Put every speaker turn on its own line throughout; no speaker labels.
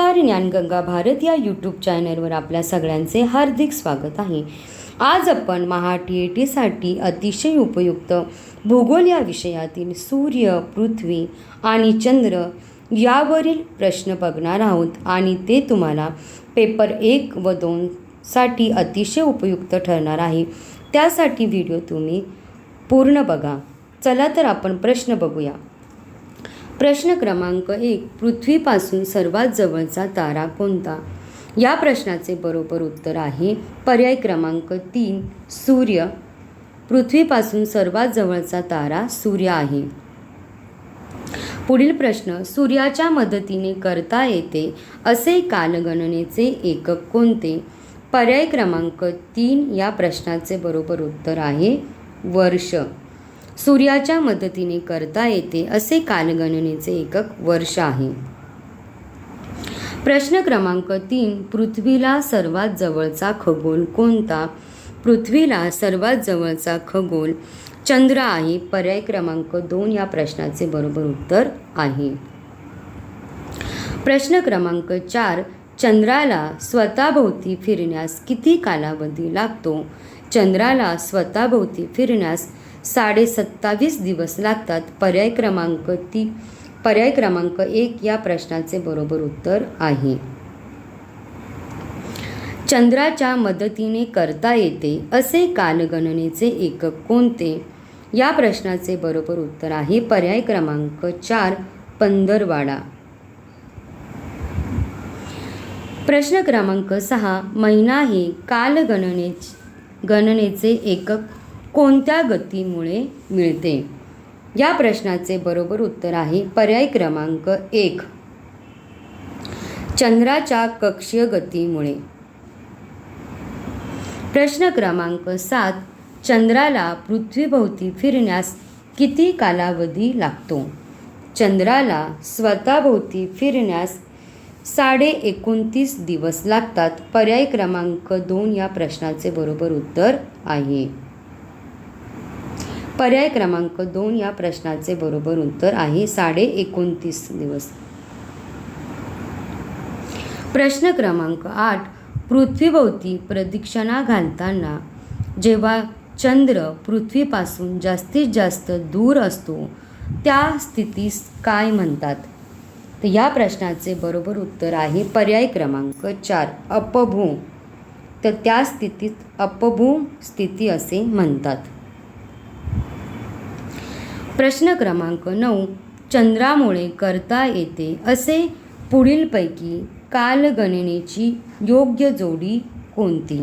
नमस्कार, ज्ञानगंगा भारत या यूट्यूब चॅनलवर आपल्या सगळ्यांचे हार्दिक स्वागत आहे. आज आपण TETसाठी अतिशय उपयुक्त भूगोल या विषयातील सूर्य, पृथ्वी आणि चंद्र यावरील प्रश्न बघणार आहोत आणि ते तुम्हाला पेपर 1 व 2 साठी अतिशय उपयुक्त ठरणार आहे. त्यासाठी व्हिडिओ तुम्ही पूर्ण बघा. चला तर आपण प्रश्न बघूया. प्रश्न क्रमांक 1, पृथ्वीपासून सर्वात जवळचा तारा कोणता? या प्रश्नाचे बरोबर उत्तर आहे पर्याय क्रमांक 3, सूर्य. पृथ्वीपासून सर्वात जवळचा तारा सूर्य आहे. पुढील प्रश्न, सूर्याच्या मदतीने करता येते असे कालगणनेचे एकक कोणते? पर्याय क्रमांक 3 या प्रश्नाचे बरोबर उत्तर आहे वर्ष. सूर्याच्या मदतीने करता येते असे कालगणनेचे एकक वर्ष आहे. प्रश्न क्रमांक 3, पृथ्वीला सर्वात जवळचा खगोल कोणता? पृथ्वीला सर्वात जवळचा खगोल चंद्र आहे. पर्याय क्रमांक 2 या प्रश्नाचे बरोबर उत्तर आहे. प्रश्न क्रमांक 4, चंद्राला स्वतःभोवती फिरण्यास किती कालावधी लागतो? चंद्राला स्वतःभोवती फिरण्यास 27.5 दिवस लागतात. पर्याय क्रमांक 1 या प्रश्नाचे बरोबर उत्तर आहे. चंद्राच्या मदतीने करता येते असे कालगणनेचे एकक कोणते? या प्रश्नाचे बरोबर उत्तर आहे पर्याय क्रमांक 4, पंधरवडा. प्रश्न क्रमांक 6, महिना हे गणनेचे एकक कोणत्या गतीमुळे मिळते? या प्रश्नाचे बरोबर उत्तर आहे पर्याय क्रमांक 1, चंद्राच्या कक्षीय गतीमुळे. प्रश्न क्रमांक 7, चंद्राला पृथ्वीभोवती फिरण्यास किती कालावधी लागतो? चंद्राला स्वतःभोवती फिरण्यास 29.5 दिवस लागतात. पर्याय क्रमांक 2 या प्रश्नाचे बरोबर उत्तर आहे. पर्याय क्रमांक 2 या प्रश्नाचे बरोबर उत्तर आहे 29.5 दिवस. प्रश्न क्रमांक 8, पृथ्वीभोवती प्रदक्षिणा घालताना जेव्हा चंद्र पृथ्वीपासून जास्तीत जास्त दूर असतो त्या स्थितीस काय म्हणतात? तर या प्रश्नाचे बरोबर उत्तर आहे पर्याय क्रमांक 4, अपभ्रंश. तर त्या स्थितीत अपभ्रंश स्थिती असे म्हणतात. प्रश्न क्रमांक 9, चंद्रामुळे करता येते असे पुढीलपैकी कालगणनेची योग्य जोडी कोणती?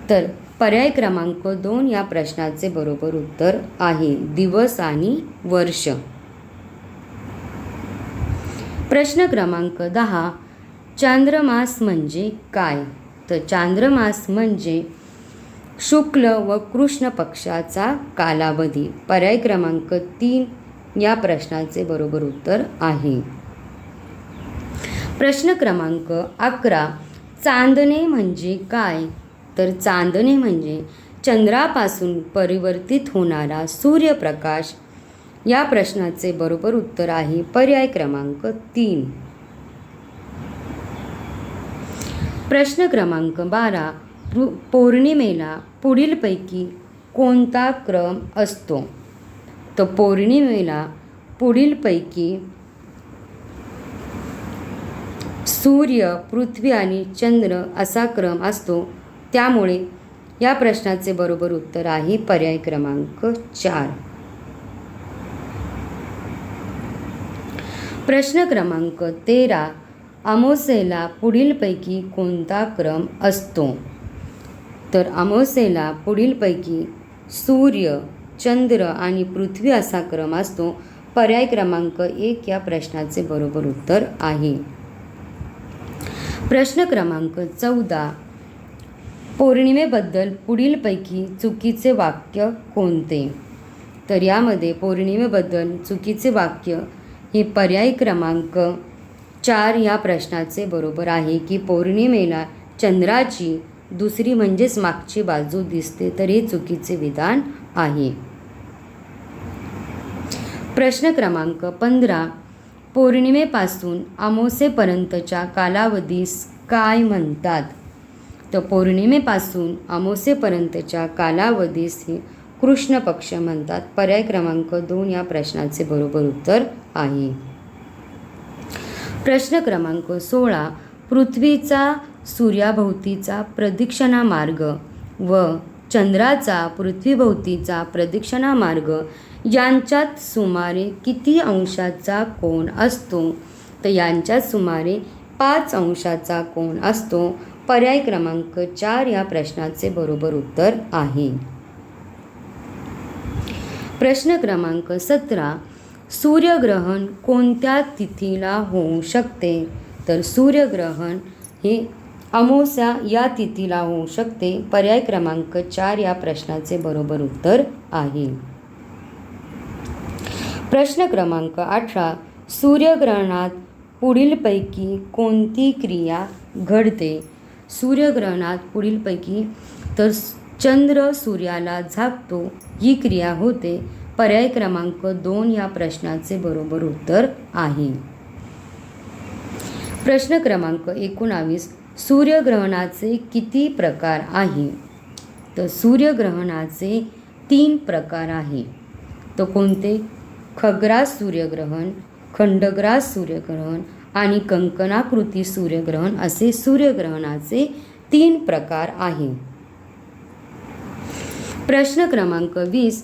तर पर्याय क्रमांक 2 या प्रश्नाचे बरोबर उत्तर आहे दिवस आणि वर्ष. प्रश्न क्रमांक 10, चांद्रमास म्हणजे काय? तर चांद्रमास म्हणजे शुक्ल व कृष्ण पक्षाचा कालावधी. पर्याय क्रमांक 3 या प्रश्नाचे बरोबर उत्तर आहे. प्रश्न क्रमांक 11, चांदणे म्हणजे काय? तर चांदणे म्हणजे चंद्रापासून परावर्तित होणारा सूर्यप्रकाश. या प्रश्नाचे बरोबर उत्तर आहे पर्याय क्रमांक 3. प्रश्न क्रमांक 12, पौर्णिमेला पुढीलपैकी कोणता क्रम असतो? तर पौर्णिमेला पुढीलपैकी सूर्य, पृथ्वी आणि चंद्र असा क्रम असतो. त्यामुळे या प्रश्नाचे बरोबर उत्तर आहे पर्याय क्रमांक 4. प्रश्न क्रमांक 13, अमावास्येला पुढीलपैकी कोणता क्रम असतो? तर अमावास्येला पुढीलपैकी सूर्य, चंद्र आणि पृथ्वी असा क्रम असतो. पर्याय क्रमांक 1 या प्रश्नाचे बरोबर उत्तर आहे. प्रश्न क्रमांक 14, पौर्णिमेबद्दल पुढीलपैकी चुकीचे वाक्य कोणते? तर यामध्ये पौर्णिमेबद्दल चुकीचे वाक्य हे पर्याय क्रमांक 4 या प्रश्नाचे बरोबर आहे की पौर्णिमेला चंद्राची दुसरी म्हणजेच मागची बाजू दिसते. तर हे चुकीचे विधान आहे. प्रश्न क्रमांक 15, पौर्णिमेपासून अमावस्येपर्यंतच्या कालावधीस काय म्हणतात? तर पौर्णिमेपासून अमावस्येपर्यंतच्या कालावधीस हे कृष्ण पक्ष म्हणतात. पर्याय क्रमांक 2 या प्रश्नाचे बरोबर उत्तर आहे. प्रश्न क्रमांक 16. पृथ्वीचा सूर्याभोवतीचा प्रदक्षिणा मार्ग व चंद्राचा पृथ्वीभोवतीचा प्रदक्षिणा मार्ग यांच्यात सुमारे किती अंशाचा कोन असतो? तर यांच्यात सुमारे 5 अंशाचा कोन असतो. पर्याय क्रमांक 4 या प्रश्नाचे बरोबर उत्तर आहे. प्रश्न क्रमांक 17. सूर्यग्रहण कोणत्या तिथीला होऊ शकते? तर सूर्यग्रहण हे अमावस्या या तिथीला होऊ शकते. पर्याय क्रमांक 4 या प्रश्नाचे बरोबर उत्तर आहे. प्रश्न क्रमांक 18. सूर्यग्रहणात पुढीलपैकी कोणती क्रिया घडते? सूर्यग्रहणात पुढीलपैकी तर चंद्र सूर्याला झाकतो ही क्रिया होते. पर्याय क्रमांक 2 या प्रश्नाचे बरोबर उत्तर आहे. प्रश्न क्रमांक 19. सूर्यग्रहणाचे किती प्रकार आहे? तर सूर्यग्रहणाचे 3 प्रकार आहे. तो कोणते? खग्रास सूर्यग्रहण, खंडग्रास सूर्यग्रहण आणि कंकणाकृती सूर्यग्रहण असे सूर्यग्रहणाचे 3 प्रकार आहे. प्रश्न क्रमांक 20.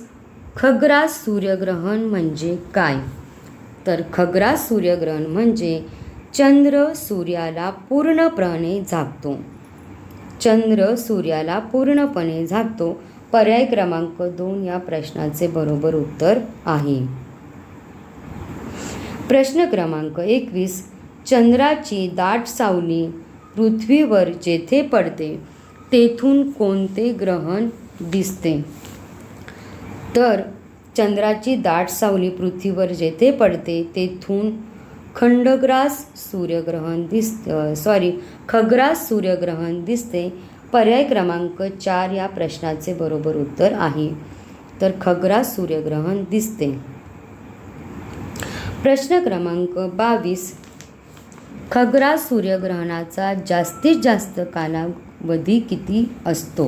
खग्रास सूर्यग्रहण म्हणजे काय? तर खग्रास सूर्यग्रहण म्हणजे चंद्र सूर्याला पूर्णपणे झाकतो. चंद्र सूर्याला पूर्णपणे झाकतो. पर्याय क्रमांक 2 या प्रश्नाचे बरोबर उत्तर आहे. प्रश्न क्रमांक 21. चंद्राची दाट सावली पृथ्वीवर जेथे पडते तेथून कोणते ग्रहण दिसते? तर चंद्राची दाट सावली पृथ्वीवर जेथे पडते तेथून खग्रास सूर्यग्रहण दिसते. पर्याय क्रमांक 4 या प्रश्नाचे बरोबर उत्तर आहे. तर खग्रास सूर्यग्रहण दिसते. प्रश्न क्रमांक 22. खग्रास सूर्यग्रहणाचा जास्तीत जास्त कालावधी किती असतो?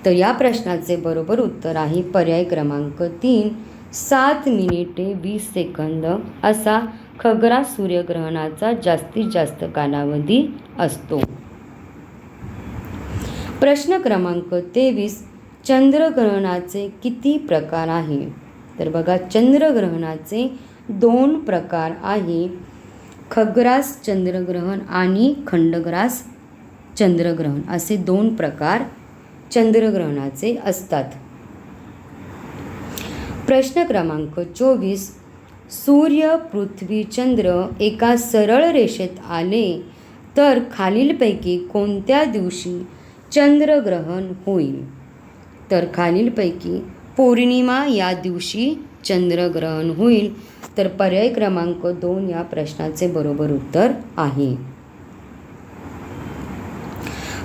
तर या प्रश्नाचे बरोबर उत्तर आहे पर्याय क्रमांक 3 7 मिनिटे 20 सेकंद असा खग्रास सूर्यग्रहणाचा जास्तीत जास्त कालावधी असतो. प्रश्न क्रमांक 23. चंद्रग्रहणाचे किती प्रकार आहे? तर बघा, चंद्रग्रहणाचे 2 प्रकार आहे. खग्रास चंद्रग्रहण आणि खंडग्रास चंद्रग्रहण असे 2 प्रकार चंद्रग्रहणाचे असतात. प्रश्न क्रमांक 24. सूर्य, पृथ्वी, चंद्र एका सरळ रेषेत आले तर खालीलपैकी कोणत्या दिवशी चंद्रग्रहण होईल? तर खालीलपैकी पौर्णिमा या दिवशी चंद्रग्रहण होईल. तर पर्याय क्रमांक 2 या प्रश्नाचे बरोबर उत्तर आहे.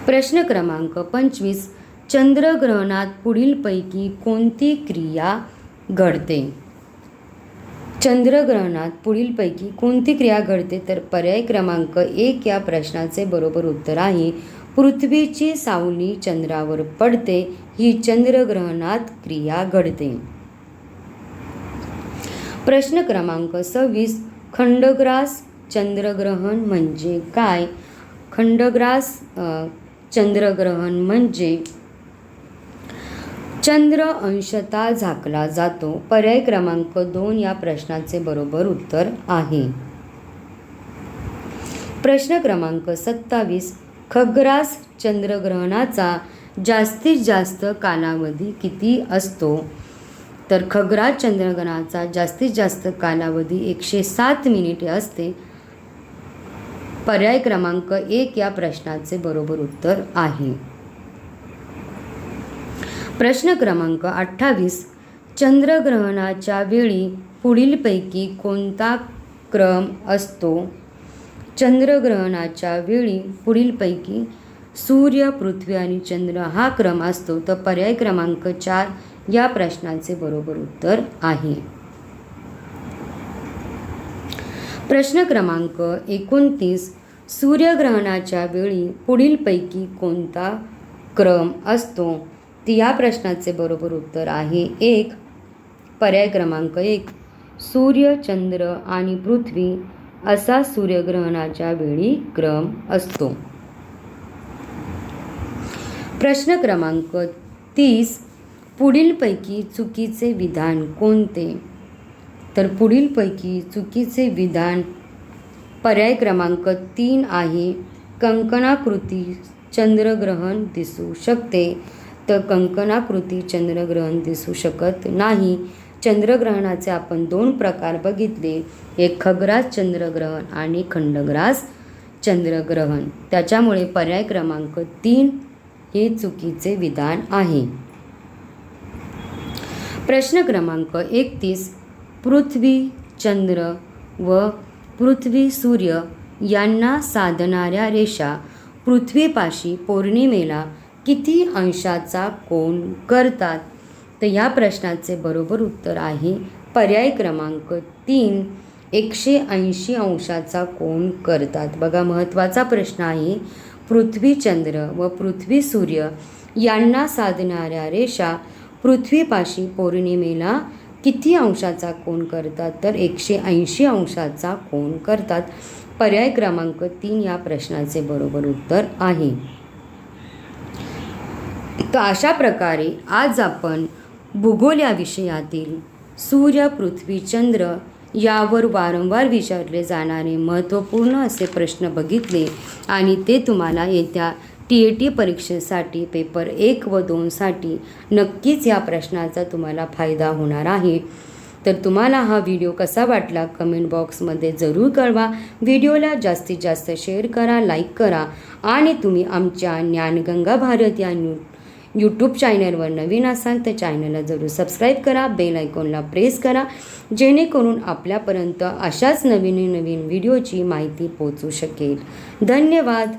प्रश्न क्रमांक 25. चंद्रग्रहणात पुढीलपैकी कोणती क्रिया घडते? चंद्रग्रहणात पुढीलपैकी कोणती क्रिया घडते? तर पर्याय क्रमांक 1 या प्रश्नाचे बरोबर उत्तर आहे. पृथ्वीची सावली चंद्रावर पडते ही चंद्रग्रहणात क्रिया घडते. प्रश्न क्रमांक 26. खंडग्रास चंद्रग्रहण म्हणजे काय? खंडग्रास चंद्रग्रहण म्हणजे चंद्र अंशतः झाकला जातो. पर्याय क्रमांक 2 या प्रश्नाचे बरोबर उत्तर आहे. प्रश्न क्रमांक 27. खग्रास चंद्रग्रहणाचा जास्तीत जास्त कालावधी किती असतो? तर खग्रास चंद्रग्रहणाचा जास्तीत जास्त कालावधी 107 मिनिटे असते. पर्याय क्रमांक 1 या प्रश्नाचे बरोबर उत्तर आहे. प्रश्न क्रमांक 28. चंद्रग्रहणाच्या वेळी पुढीलपैकी कोणता क्रम असतो? चंद्रग्रहणाच्या वेळी पुढीलपैकी सूर्य, पृथ्वी आणि चंद्र हा क्रम असतो. तर पर्याय क्रमांक 4 या प्रश्नाचे बरोबर उत्तर आहे. प्रश्न क्रमांक 29. सूर्यग्रहणाच्या वेळी पुढीलपैकी कोणता क्रम असतो? तर या प्रश्नाचे बरोबर उत्तर आहे 1. पर्याय क्रमांक 1. सूर्य, चंद्र आणि पृथ्वी असा सूर्यग्रहणाच्या वेळी क्रम असतो. प्रश्न क्रमांक 30. पुढीलपैकी चुकीचे विधान कोणते? तर पुढीलपैकी चुकीचे विधान पर्याय क्रमांक 3 आहे. कंकणाकृती चंद्रग्रहण दिसू शकते. तर कंकणाकृती चंद्रग्रहण दिसू शकत नाही. चंद्रग्रहणाचे आपण 2 प्रकार बघितले, एक खग्रास चंद्रग्रहण आणि खंडग्रास चंद्रग्रहण. त्याच्यामुळे पर्याय क्रमांक 3 हे चुकीचे विधान आहे. प्रश्न क्रमांक 31. पृथ्वी, चंद्र व पृथ्वी, सूर्य यांना साधणाऱ्या रेषा पृथ्वीपाशी पौर्णिमेला किती अंशाचा कोन करतात? तर या प्रश्नाचे बरोबर उत्तर आहे पर्याय क्रमांक 3. 180 अंशाचा कोन करतात. बघा, महत्त्वाचा प्रश्न आहे. पृथ्वी, चंद्र व पृथ्वी, सूर्य यांना साधणाऱ्या रेषा पृथ्वीपाशी पौर्णिमेला किती अंशाचा कोन करतात? तर 180 अंशाचा कोन करतात. पर्याय क्रमांक 3 या प्रश्नाचे बरोबर उत्तर आहे. तर अशा प्रकारे आज आपण भूगोल या विषयातील सूर्य, पृथ्वी, चंद्र यावर वारंवार विचारले जाणारे महत्त्वपूर्ण असे प्रश्न बघितले आणि ते तुम्हाला येत्या TAT परीक्षेसाठी पेपर 1 व 2 साठी नक्कीच या प्रश्नाचा तुम्हाला फायदा होणार आहे. तर तुम्हाला हा व्हिडिओ कसा वाटला कमेंट बॉक्समध्ये जरूर कळवा. व्हिडिओला जास्तीत जास्त शेअर करा, लाईक करा आणि तुम्ही आमच्या ज्ञानगंगा भारत या यूट्यूब चॅनलवर नवीन असाल तर चॅनलला जरूर सबस्क्राईब करा, बेल आयकॉनला प्रेस करा, जेणेकरून आपल्यापर्यंत अशाच नवीन व्हिडिओची माहिती पोहोचू शकेल. धन्यवाद.